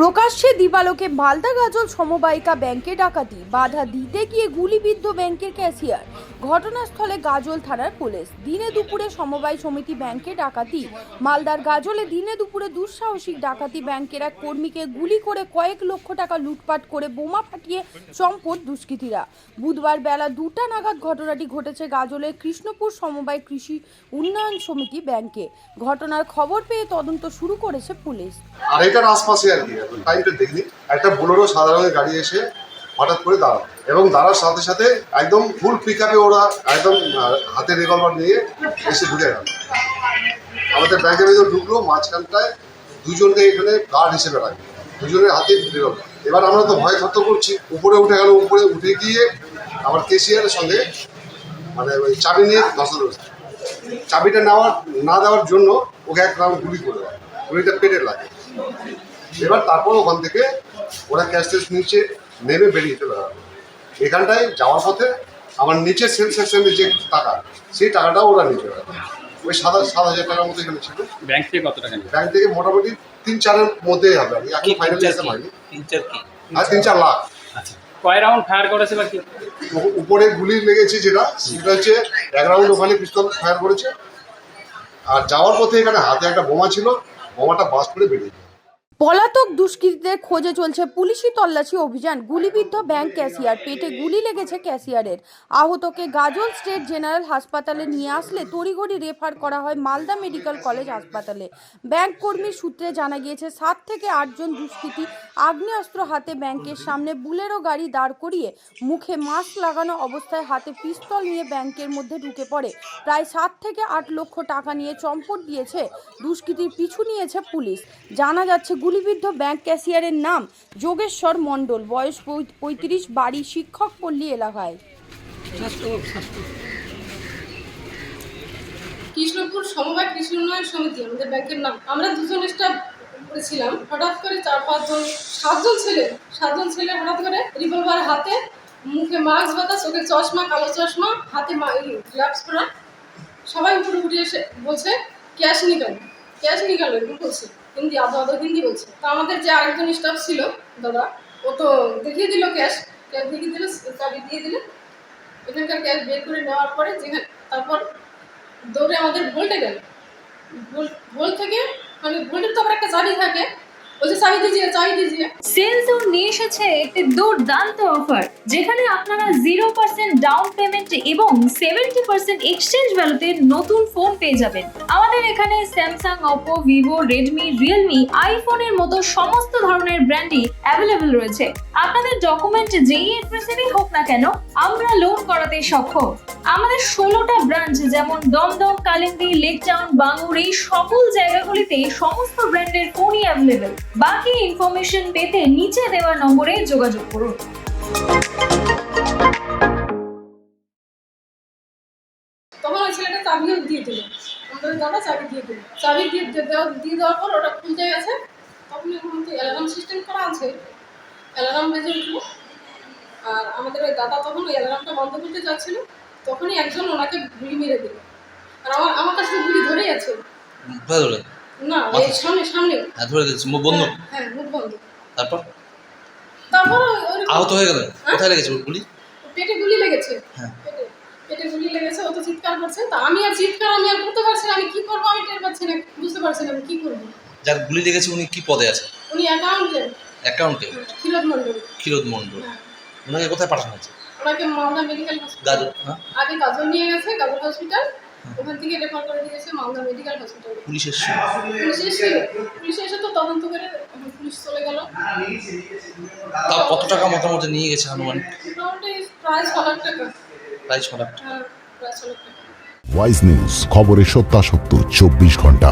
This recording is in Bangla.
প্রকাশ্যে দিবালোকে মালদা গাজল সমবায়িকা ব্যাংকে ডাকাতি, বাধা দিতে গিয়ে গুলিবিদ্ধ ব্যাংকের ক্যাশিয়ার। ঘটনাস্থলে গাজল থানার পুলিশ। দিনে দুপুরে সমবায় সমিতি ব্যাংকে ডাকাতি। মালদার গাজলে দিনে দুপুরে দুঃসাহসিক ডাকাতি। ব্যাংকের এক কর্মীকে গুলি করে কয়েক লক্ষ টাকা লুটপাট করে বোমা ফাটিয়ে চম্পট দুষ্কৃতীরা। বুধবার বেলা 2টা নাগাদ ঘটনাটি ঘটেছে গাজলের কৃষ্ণপুর সমবায় কৃষি উন্নয়ন সমিতি ব্যাংকে। ঘটনার খবর পেয়ে তদন্ত শুরু করেছে পুলিশ। আর এটার আশপাশে আর কি টাইমটা দেখিনি, একটা বোলেরো সাদা রঙের গাড়ি এসে হঠাৎ করে দাঁড়ালো এবং দাঁড়ার সাথে সাথে একদম ফুল পিক আপে ওরা একদম হাতে রিভলভার নিয়ে এসে ঢুকে গেল আমাদের ব্যাংকের ভিতরে। ঢুকলো মাঝখানটায় দুজনকে এখানে গার্ড হিসেবে রাখবে, দুজনের হাতে রিভলভার। এবার আমরা তো ভয় থরথর করছি। উপরে উঠে গেল, উপরে উঠে গিয়ে আমার কেশিয়ারের সঙ্গে মানে ওই চাবি নিয়ে ধসালো। চাবিটা না দেওয়ার জন্য ওকে এক রাউন্ড গুলি করে দেয়, গুলিটা পেটে লাগে। এবার তারপর ওখান থেকে ওরা ক্যাশ টেস্ট নিচে নেমে বেরিয়ে চলে গেল। এখানটায় যাওয়ার পথে আমার নিচের সেল সেকশনের যে টাকা, সেই টাকাটাও ওরা নিয়ে চলে গেল। ওই 7,000 টাকার মতো এখানে ছিল। ব্যাংক থেকে কত টাকা? ব্যাংক থেকে মোটামুটি 3-4-এর মধ্যেই হবে। আমি এখন ফাইনালি হিসাব হয়নি। 3-4 লাখ। আচ্ছা, কয় রাউন্ড ফায়ার করেছে বা কি? উপরে গুলি লেগেছে সেটা হচ্ছে 1 রাউন্ড ওখানে পিস্তল ফায়ার করেছে। আর যাওয়ার পথে এখানে হাতে একটা বোমা ছিল, বোমাটা বাস করে বেরিয়ে। পলাতক দুষ্কৃতীদের খোঁজে চলছে পুলিশি তল্লাশি অভিযান। গুলিবিদ্ধ ব্যাংক ক্যাশিয়ার, পেটে গুলি লেগেছে ক্যাশিয়ারের। আহতকে গাজল স্টেট জেনারেল হাসপাতালে নিয়ে আসলে তড়িঘড়ি রেফার করা হয় মালদা মেডিকেল কলেজ হাসপাতালে। ব্যাংক কর্মীর সূত্রে জানা গিয়েছে 7 থেকে 8 জন দুষ্কৃতী আগ্নেয়াস্ত্র হাতে ব্যাংকের সামনে বুলেরো গাড়ি দাঁড় করিয়ে মুখে মাস্ক লাগানো অবস্থায় হাতে পিস্তল নিয়ে ব্যাংকের মধ্যে ঢুকে পড়ে। প্রায় 7 থেকে 8 লক্ষ টাকা নিয়ে চম্পট দিয়েছে দুষ্কৃতীর পিছু নিয়েছে পুলিশ। জানা যাচ্ছে গুলিবিদ্ধ ব্যাংক ক্যাশিয়ারের নাম যোগেশ্বর মণ্ডল, বয়স 35, বাড়ি শিক্ষক পল্লী এলাকায়। কৃষ্ণপুর সমবায় কৃষি উন্নয়ন সমিতি আমাদের ব্যাংকের নাম। আমরা দুজন স্টাফ করেছিলাম। হঠাৎ করে 7জন ছেলে হঠাৎ করে রিভলভার হাতে, মুখে মাস্ক বাঁধা, চোখে চশমা, কালো চশমা, হাতে গ্লাভস পরা, সবাই উপরে উঠে এসে বলছে ক্যাশ নিকালো এরকম বলছে। হিন্দি আধো হিন্দি বলছে। তো আমাদের যে আরেকজন স্টাফ ছিল দাদা, ও তো দেখিয়ে দিল ক্যাশ দেখিয়ে দিল, চাবি দিয়ে দিল। এখানকার ক্যাশ বের করে নেওয়ার পরে তারপর দৌড়ে আমাদের ভোল্টে গেল। ভোল্ট থেকে মানে ভোল্টের তো আবার একটা চাবি থাকে, বলছে চাবি দিজিয়ে। সেলজোন নিয়ে এসেছে একটি দুর্দান্ত অফার, যেখানে আপনারা 0% ডাউন পেমেন্ট এবং 70% এক্সচেঞ্জ ভ্যালুতে নতুন ফোন পেয়ে যাবেন। আমাদের এখানে Samsung, Oppo, Vivo, Redmi, Realme, আইফোনের মতো সমস্ত ধরনের ব্র্যান্ডই অ্যাভেলেবল রয়েছে। আপনাদের ডকুমেন্ট যেই অ্যাড্রেসেরই হোক না কেন, আমরা লোন করাতে সক্ষম। আমাদের 16টা ব্রাঞ্চ, যেমন দমদম, কালিন্দী, লেক টাউন, বাঙ্গুর, এই সকল জায়গাগুলিতে সমস্ত ব্র্যান্ডের ফোনই অ্যাভেলেবল। বাকি ইনফরমেশন পেতে নিচে দেওয়া নম্বরে যোগাযোগ করুন। তখন ওই ছেলেটা চাবিও দিয়ে দিল, আমাদের দাদা চাবি দিয়ে দিল। চাবি দিয়ে দেওয়ার পর ওটা খুলতে গেছে। তখন এখন তো অ্যালার্ম সিস্টেম করা আছে, অ্যালার্ম বেজে উঠলো। আর আমাদের ওই দাদা তখন ওই অ্যালার্মটা বন্ধ করতে যাচ্ছিল, তখনই একজন ওনাকে গুলি মেরে দিল। আর আমার কাছে গুলি ধরেই আছে না, এই সামনে ধরে দিয়েছে, মুখ বন্ধ। হ্যাঁ, মুখ বন্ধ। তারপর আহত হয়ে গেলেন? কোথায় লেগেছে গুলি? পেটে গুলি লেগেছে। হ্যাঁ, পেটে গুলি লেগেছে। ও তো চিৎকার করছে। তা আমি আর করতে পারছি না। আমি কি করবো, আমি টের পাচ্ছি না, বুঝতে পারছি না আমি কি করবো। যার গুলি লেগেছে উনি কি পদে আছে? উনি অ্যাকাউন্টে ক্ষীরোদ মণ্ডল। হ্যাঁ। ওনাকে কোথায় পাঠানো হয়েছে? ওনাকে মালদা মেডিকেল হসপিটাল, গাজল, হ্যাঁ, আগে গাজল নিয়ে গেছে, গাজল হসপিটাল, ওখান থেকে রেফার করে দিয়েছে মালদা মেডিকেল হসপিটাল। পুলিশ এসে তো তদন্ত করে পুলিশ চলে গেল। তাও কত টাকা মোটামুটি নিয়ে গেছে আনুমানিক? মোটামুটি প্রায় 6 লাখ টাকা। প্রায় 6 লাখ টাকা। হ্যাঁ, প্রায় 6 লাখ টাকা। ওয়াইজ নিউজ, খবরের সত্যাসত্য 24 ঘন্টা।